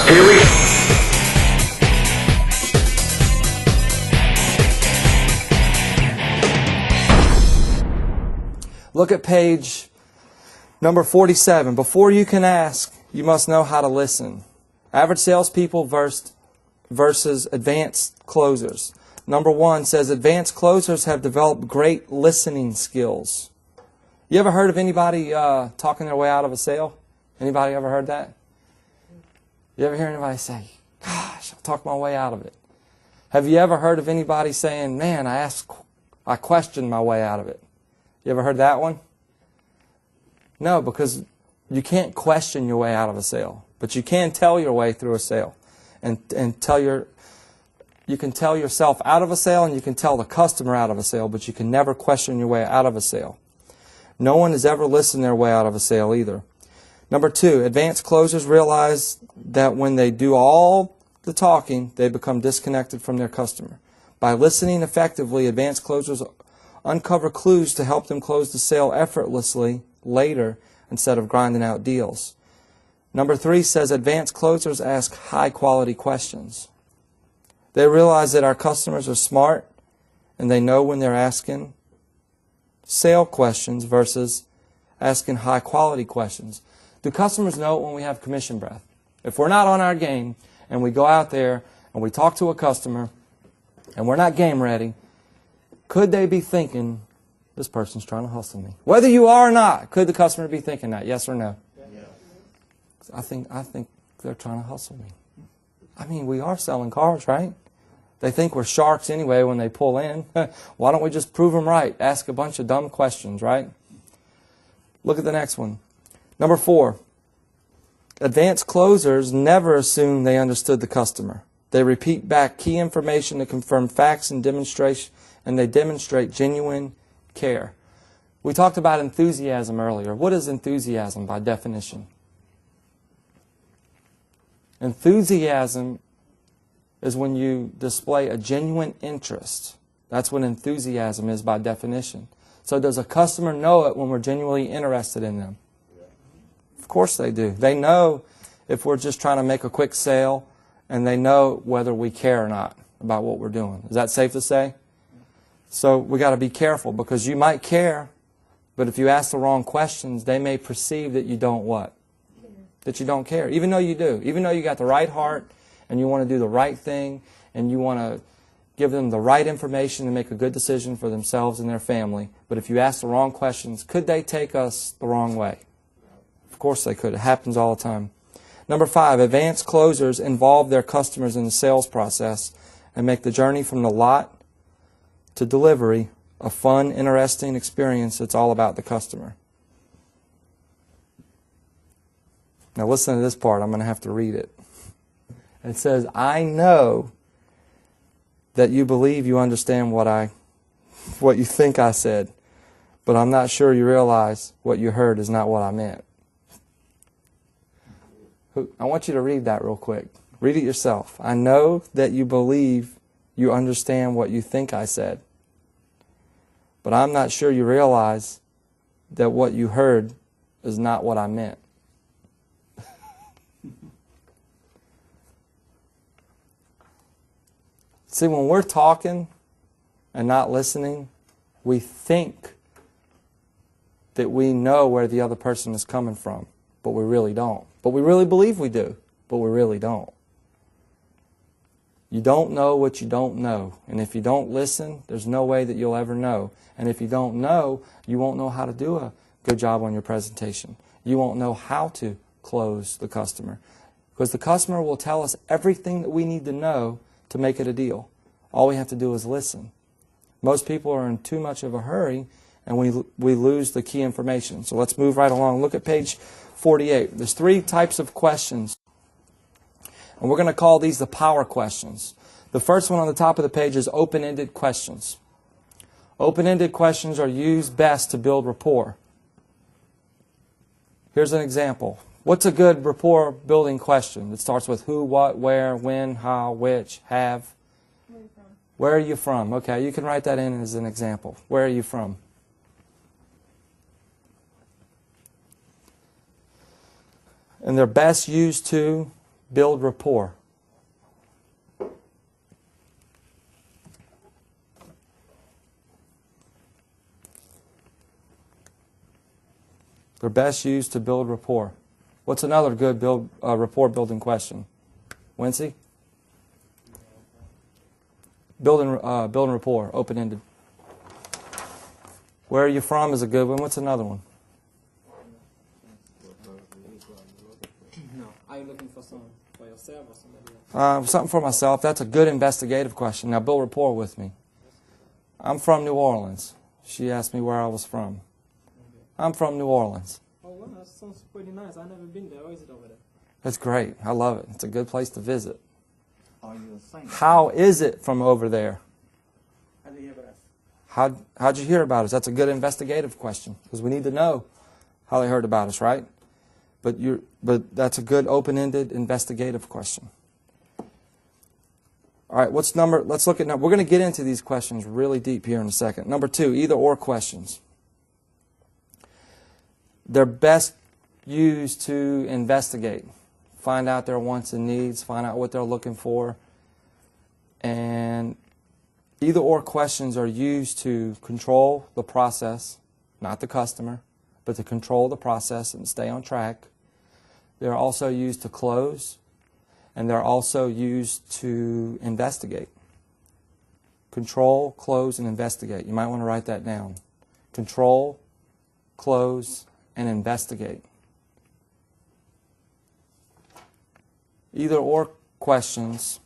Here we go. Look at page number 47. Before you can ask, you must know how to listen. Average salespeople versus advanced closers. Number 1 says advanced closers have developed great listening skills. You ever heard of anybody talking their way out of a sale? Anybody ever heard that? You ever hear anybody say, gosh, I'll talk my way out of it? Have you ever heard of anybody saying, man, I questioned my way out of it? You ever heard that one? No, because you can't question your way out of a sale, but you can tell your way through a sale, and you can tell yourself out of a sale, and you can tell the customer out of a sale, but you can never question your way out of a sale. No one has ever listened their way out of a sale either. Number 2, advanced closers realize that when they do all the talking, they become disconnected from their customer. By listening effectively, advanced closers uncover clues to help them close the sale effortlessly later instead of grinding out deals. Number 3 says advanced closers ask high-quality questions. They realize that our customers are smart and they know when they're asking sale questions versus asking high-quality questions. Do customers know when we have commission breath? If we're not on our game and we go out there and we talk to a customer and we're not game ready, could they be thinking, this person's trying to hustle me? Whether you are or not, could the customer be thinking that? Yes or no? Yes. I think they're trying to hustle me. I mean, we are selling cars, right? They think we're sharks anyway when they pull in. Why don't we just prove them right? Ask a bunch of dumb questions, right? Look at the next one. Number 4, advanced closers never assume they understood the customer. They repeat back key information to confirm facts and they demonstrate genuine care. We talked about enthusiasm earlier. What is enthusiasm by definition? Enthusiasm is when you display a genuine interest. That's what enthusiasm is by definition. So does a customer know it when we're genuinely interested in them? Of course they do. They know if we're just trying to make a quick sale, and they know whether we care or not about what we're doing. Is that safe to say? So we got to be careful, because you might care, but if you ask the wrong questions, they may perceive that you don't what? That you don't care, even though you do. Even though you got the right heart and you want to do the right thing and you want to give them the right information to make a good decision for themselves and their family. But if you ask the wrong questions, could they take us the wrong way? Of course they could. It happens all the time. Number 5, advanced closers involve their customers in the sales process and make the journey from the lot to delivery a fun, interesting experience that's all about the customer. Now listen to this part. I'm going to have to read it. It says, I know that you believe you understand what you think I said, but I'm not sure you realize what you heard is not what I meant. I want you to read that real quick. Read it yourself. I know that you believe you understand what you think I said, but I'm not sure you realize that what you heard is not what I meant. See, when we're talking and not listening, we think that we know where the other person is coming from, but we really don't. But we really believe we do, but we really don't. You don't know what you don't know. And if you don't listen, there's no way that you'll ever know. And if you don't know, you won't know how to do a good job on your presentation. You won't know how to close the customer. Because the customer will tell us everything that we need to know to make it a deal. All we have to do is listen. Most people are in too much of a hurry, and we lose the key information. So let's move right along. Look at page 48. There's 3 types of questions, and we're going to call these the power questions. The first one on the top of the page is open-ended questions. Open-ended questions are used best to build rapport. Here's an example. What's a good rapport building question? It starts with who, what, where, when, how, which, have. Where are you from? Okay, you can write that in as an example. Where are you from? And they're best used to build rapport. They're best used to build rapport. What's another good rapport building question? Wincy? Building rapport, open-ended. Where are you from is a good one. What's another one? No. Are you looking for something for yourself or somebody else? Something for myself. That's a good investigative question. Now build rapport with me. I'm from New Orleans. She asked me where I was from. I'm from New Orleans. Oh, wow, that sounds pretty nice. I've never been there. How is it over there? That's great. I love it. It's a good place to visit. Are you a saint? How is it from over there? How do you hear about us? How'd you hear about us? That's a good investigative question because we need to know how they heard about us, right? But that's a good open-ended investigative question. All right, let's look at, we're going to get into these questions really deep here in a second. Number 2, either or questions. They're best used to investigate, find out their wants and needs, find out what they're looking for. And either or questions are used to control the process, not the customer, but to control the process and stay on track. They're also used to close, and they're also used to investigate. Control, close, and investigate. You might want to write that down. Control, close, and investigate. Either or questions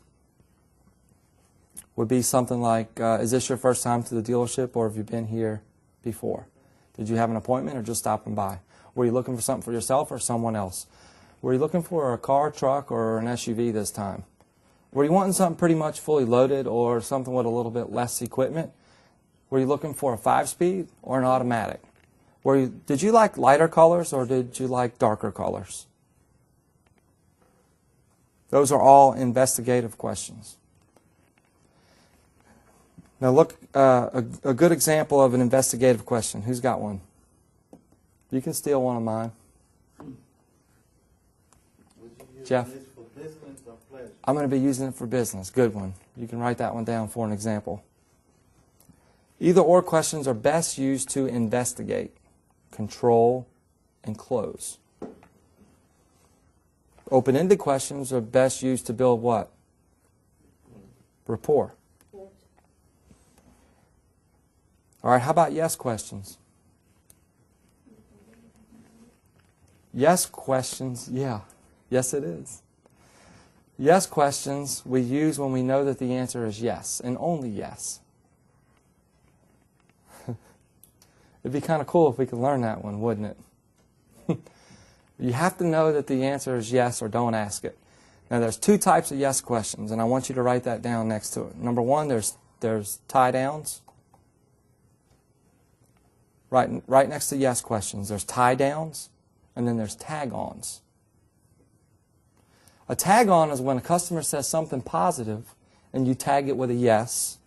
would be something like, is this your first time to the dealership or have you been here before? Did you have an appointment or just stopping by? Were you looking for something for yourself or someone else? Were you looking for a car, truck, or an SUV this time? Were you wanting something pretty much fully loaded or something with a little bit less equipment? Were you looking for a 5-speed or an automatic? Did you like lighter colors or did you like darker colors? Those are all investigative questions. Now look, a good example of an investigative question. Who's got one? You can steal one of mine. Jeff? This for business or pleasure? I'm going to be using it for business. Good one. You can write that one down for an example. Either or questions are best used to investigate, control, and close. Open-ended questions are best used to build what? Rapport. All right, how about yes questions? Yes questions, yeah. Yes, it is. Yes questions we use when we know that the answer is yes, and only yes. It'd be kind of cool if we could learn that one, wouldn't it? You have to know that the answer is yes or don't ask it. Now, there's 2 types of yes questions, and I want you to write that down next to it. Number 1, there's tie-downs. Right next to yes questions, there's tie-downs, and then there's tag-ons. A tag-on is when a customer says something positive, and you tag it with a yes.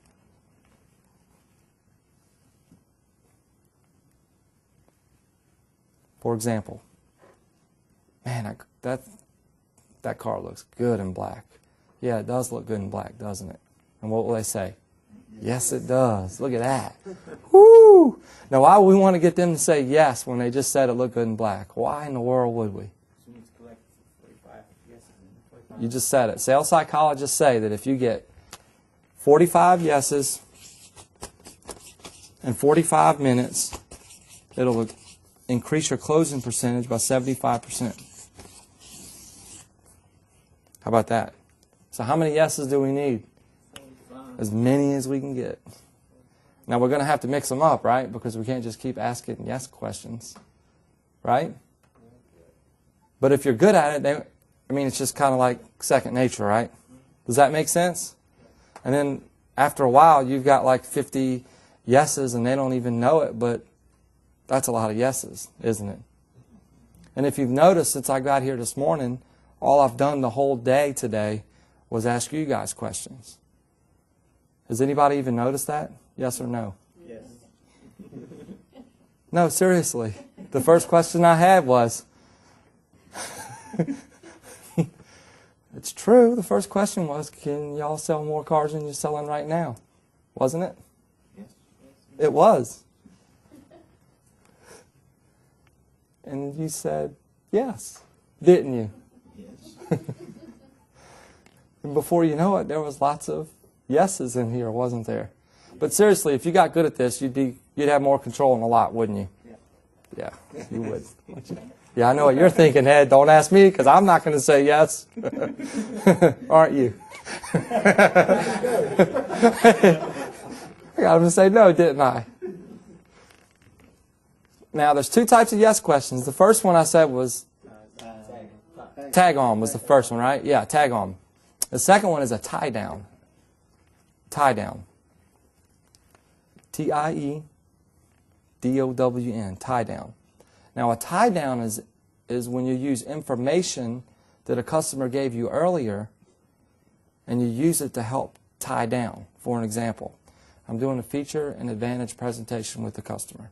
For example, man, that car looks good in black. Yeah, it does look good in black, doesn't it? And what will they say? Yes, it does. Look at that. Woo! Now, why would we want to get them to say yes when they just said it looked good in black? Why in the world would we? You just said it. Sales psychologists say that if you get 45 yeses in 45 minutes, it'll increase your closing percentage by 75%. How about that? So how many yeses do we need? As many as we can get. Now we're going to have to mix them up, right? Because we can't just keep asking yes questions, right? But if you're good at it, it's just kind of like second nature, right? Does that make sense? And then after a while, you've got like 50 yeses and they don't even know it, but that's a lot of yeses, isn't it? And if you've noticed, since I got here this morning, all I've done the whole day today was ask you guys questions. Has anybody even noticed that? Yes or no? Yes. No, seriously. The first question I had was, True. The first question was, can y'all sell more cars than you're selling right now? Wasn't it? Yes. It was. And you said yes, didn't you? Yes. And before you know it, there was lots of yeses in here, wasn't there? But seriously, if you got good at this, you'd have more control in a lot, wouldn't you? Yeah. Yeah, you would. Yeah, I know what you're thinking, Ed. Don't ask me, because I'm not going to say yes. Aren't you? I got him to say no, didn't I? Now, there's two types of yes questions. The first one I said was tag on was the first one, right? Yeah, tag on. The second one is a tie down. Tie down. T-I-E-D-O-W-N, tie down. Now, a tie down is when you use information that a customer gave you earlier and you use it to help tie down. For an example, I'm doing a feature and advantage presentation with the customer.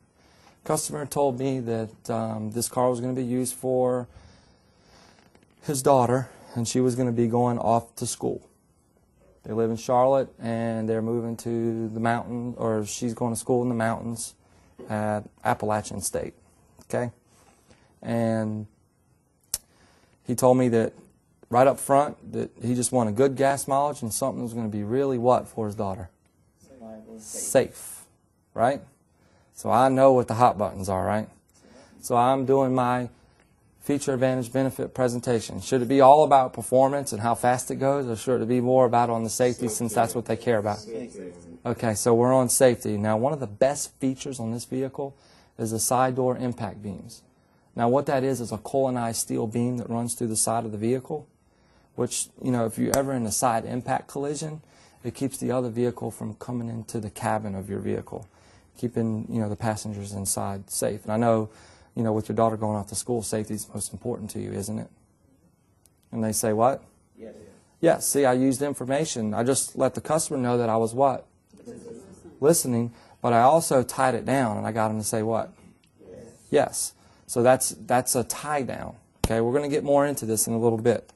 Customer told me that this car was going to be used for his daughter, and she was going to be going off to school. They live in Charlotte, and they're moving to the mountain, or she's going to school in the mountains at Appalachian State. Okay? And he told me that right up front that he just wanted good gas mileage and something that was going to be really what for his daughter? Safe. Right? So I know what the hot buttons are, right? So I'm doing my feature advantage benefit presentation. Should it be all about performance and how fast it goes, or should it be more about on the safety since that's what they care about? Okay, so we're on safety. Now, one of the best features on this vehicle is the side door impact beams. Now, what that is a coilonized steel beam that runs through the side of the vehicle, which, you know, if you're ever in a side impact collision, it keeps the other vehicle from coming into the cabin of your vehicle, keeping, you know, the passengers inside safe. And I know, you know, with your daughter going off to school, safety is most important to you, isn't it? And they say, what? Yes. Yes, see, I used information. I just let the customer know that I was what? Listening, but I also tied it down, and I got them to say what? Yes. So that's a tie down. Okay, we're going to get more into this in a little bit.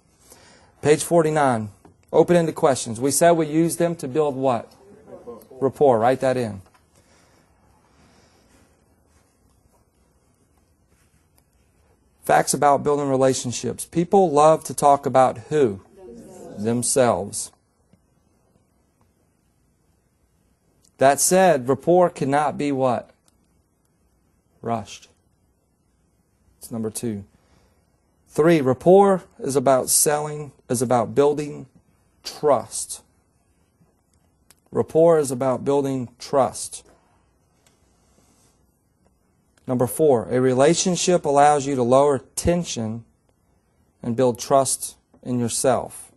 Page 49, open-ended questions. We said we use them to build what? Rapport. Write that in. Facts about building relationships. People love to talk about who? Themselves. That said, rapport cannot be what? Rushed. It's number 2. 3, rapport is about building trust. Rapport is about building trust. Number 4, a relationship allows you to lower tension and build trust in yourself,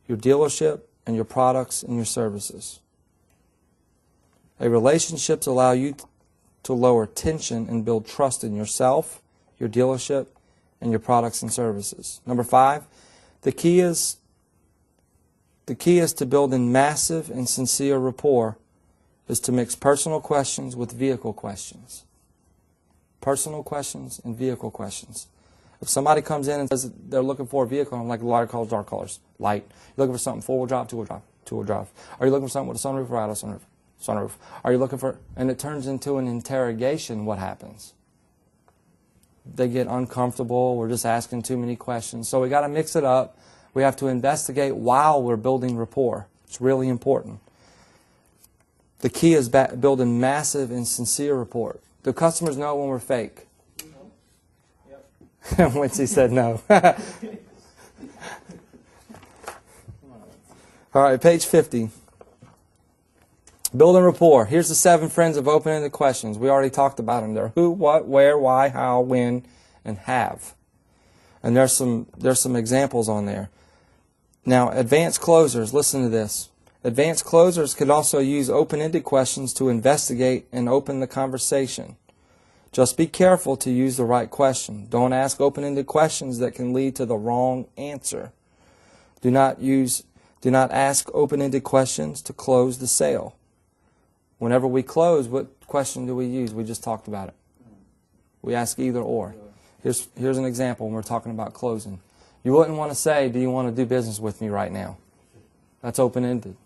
your dealership, and your products and your services. A relationship allows you to lower tension and build trust in yourself, your dealership, and your products and services. Number 5, the key is to building massive and sincere rapport is to mix personal questions with vehicle questions. Personal questions and vehicle questions. If somebody comes in and says they're looking for a vehicle, I'm like light colors, dark colors, light. You're looking for something four-wheel drive, two-wheel drive, two-wheel drive. Are you looking for something with a sunroof or out of sunroof? Sunroof. Are you looking for, and it turns into an interrogation, what happens? They get uncomfortable, we're just asking too many questions. So we got to mix it up. We have to investigate while we're building rapport. It's really important. The key is building massive and sincere rapport. Do customers know when we're fake? No. Yep. Wincy said no. All right, page 50. Building rapport. Here's the 7 friends of open-ended questions. We already talked about them. They're who, what, where, why, how, when, and have. And there's some examples on there. Now, advanced closers, listen to this. Advanced closers could also use open-ended questions to investigate and open the conversation. Just be careful to use the right question. Don't ask open-ended questions that can lead to the wrong answer. Do not ask open-ended questions to close the sale. Whenever we close, what question do we use? We just talked about it. We ask either or. Here's an example when we're talking about closing. You wouldn't want to say, do you want to do business with me right now? That's open-ended.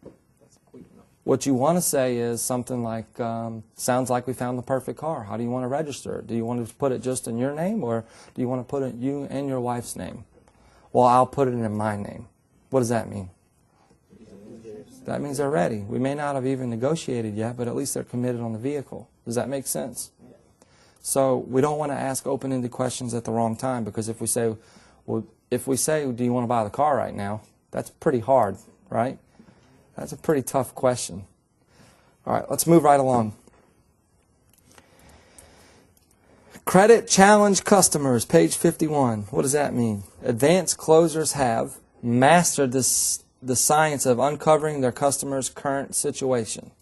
That's quick enough. What you want to say is something like, sounds like we found the perfect car. How do you want to register it? Do you want to put it just in your name, or do you want to put it you and your wife's name? Well, I'll put it in my name. What does that mean? That means they're ready. We may not have even negotiated yet, but at least they're committed on the vehicle. Does that make sense? So we don't want to ask open-ended questions at the wrong time, because if we say, well, do you want to buy the car right now? That's pretty hard, right? That's a pretty tough question. All right, let's move right along. Credit challenge customers, page 51. What does that mean? Advanced closers have mastered the science of uncovering their customers' current situation.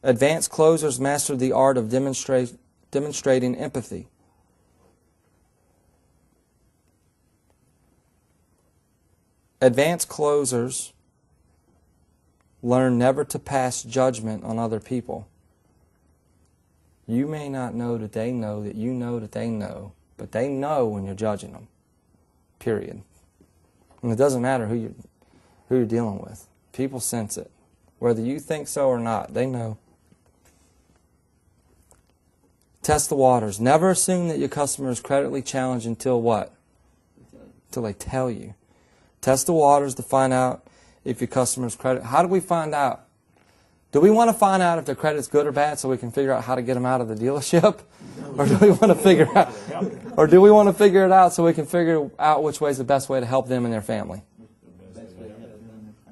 Advanced closers mastered the art of demonstrating empathy. Advanced closers learn never to pass judgment on other people. You may not know that they know that you know that they know, but they know when you're judging them. Period. And it doesn't matter who you're dealing with. People sense it. Whether you think so or not, they know. Test the waters. Never assume that your customer is credibly challenged until what? Until they tell you. Test the waters to find out if your customer's credit. How do we find out? Do we want to find out if their credit's good or bad so we can figure out how to get them out of the dealership? Or do we want to figure out, or do we want to figure it out so we can figure out which way is the best way to help them and their family?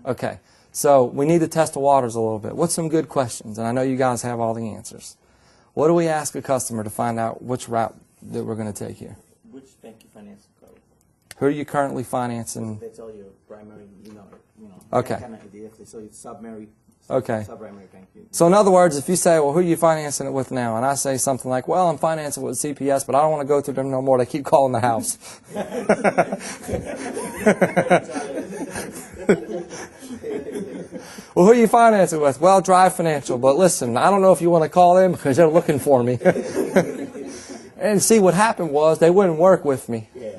Okay. So we need to test the waters a little bit. What's some good questions? And I know you guys have all the answers. What do we ask a customer to find out which route that we're going to take here? Which bank you finance the car with? Who are you currently financing? They tell you primary, you know. Okay. Kind of idea. If they tell you subprimary, Okay. subprimary bank. So in other words, if you say, well, who are you financing it with now? And I say something like, well, I'm financing it with CPS, but I don't want to go through them no more. They keep calling the house. Well, who are you financing with? Well, Drive Financial. But listen, I don't know if you want to call them because they're looking for me. And see, what happened was they wouldn't work with me. Yeah.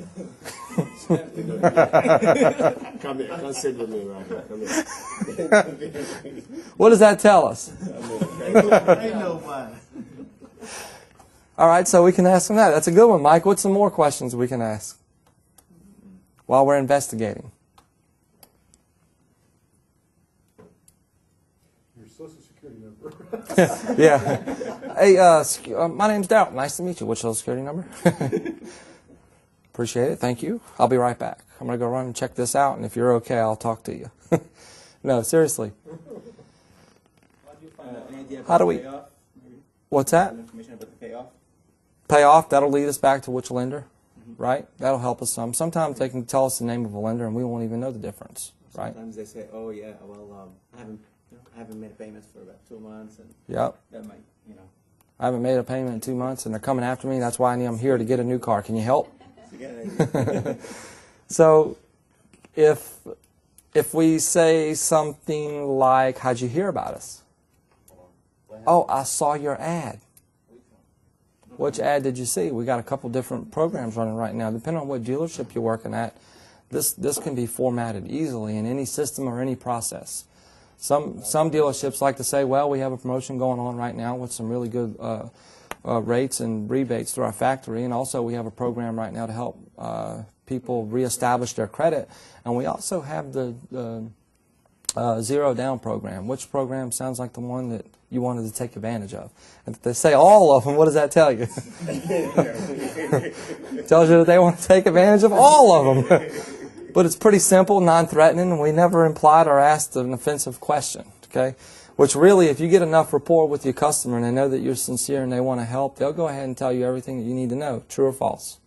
Come here. Come sit with me right here. Come here. What does that tell us? Ain't no money. All right, so we can ask them that. That's a good one, Mike. What's some more questions we can ask while we're investigating? Your social security number. Yeah. Hey, my name's Darrell. Nice to meet you. What's your social security number? Appreciate it. Thank you. I'll be right back. I'm going to go run and check this out, and if you're okay, I'll talk to you. No, seriously. How do we... Payoff? What's that? Information about the payoff? Payoff, that'll lead us back to which lender, right? That'll help us some. Sometimes they can tell us the name of a lender, and we won't even know the difference, right? Sometimes they say, oh yeah, well, I haven't made payments for about 2 months, and Yep. that might, I haven't made a payment in 2 months, and they're coming after me. That's why I'm here to get a new car. Can you help? So if we say something like, how'd you hear about us? Oh, I saw your ad. Which ad did you see? We got a couple different programs running right now. Depending on what dealership you're working at, this can be formatted easily in any system or any process. Some dealerships like to say, well, we have a promotion going on right now with some really good rates and rebates through our factory, and also we have a program right now to help people reestablish their credit, and we also have the zero down program. Which program sounds like the one that you wanted to take advantage of? And if they say all of them, what does that tell you? It tells you that they want to take advantage of all of them. But it's pretty simple, non-threatening, and we never implied or asked an offensive question, okay? Which really, if you get enough rapport with your customer and they know that you're sincere and they want to help, they'll go ahead and tell you everything that you need to know, true or false.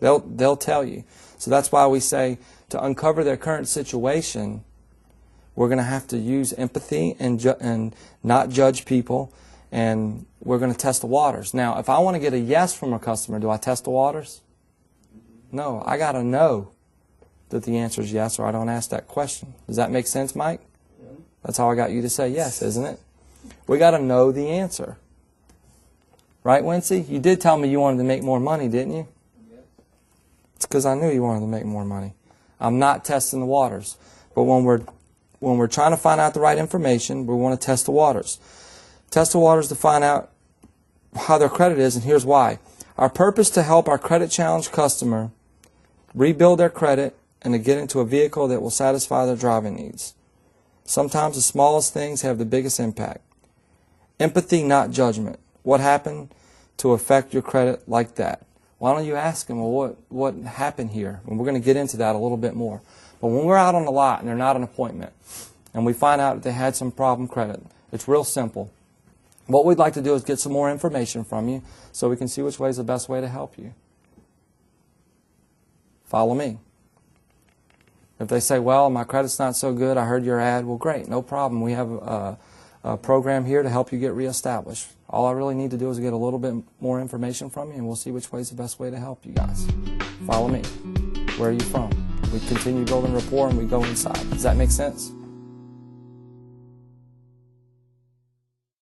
They'll tell you. So that's why we say to uncover their current situation, we're going to have to use empathy and not judge people, and we're going to test the waters. Now, if I want to get a yes from a customer, do I test the waters? No, I got to know that the answer is yes, or I don't ask that question. Does that make sense, Mike? That's how I got you to say yes, isn't it? We got to know the answer. Right, Wincy? You did tell me you wanted to make more money, didn't you? Yes. It's because I knew you wanted to make more money. I'm not testing the waters. But when we're trying to find out the right information, we want to test the waters. Test the waters to find out how their credit is, and here's why. Our purpose to help our credit challenged customer rebuild their credit and to get into a vehicle that will satisfy their driving needs. Sometimes the smallest things have the biggest impact. Empathy, not judgment. What happened to affect your credit like that? Why don't you ask them, well, what happened here? And we're going to get into that a little bit more. But when we're out on the lot and they're not an appointment, and we find out that they had some problem credit, it's real simple. What we'd like to do is get some more information from you so we can see which way is the best way to help you. Follow me. If they say, well, my credit's not so good, I heard your ad, well, great, no problem. We have a program here to help you get reestablished. All I really need to do is get a little bit more information from you, and we'll see which way is the best way to help you guys. Follow me. Where are you from? We continue building rapport, and we go inside. Does that make sense?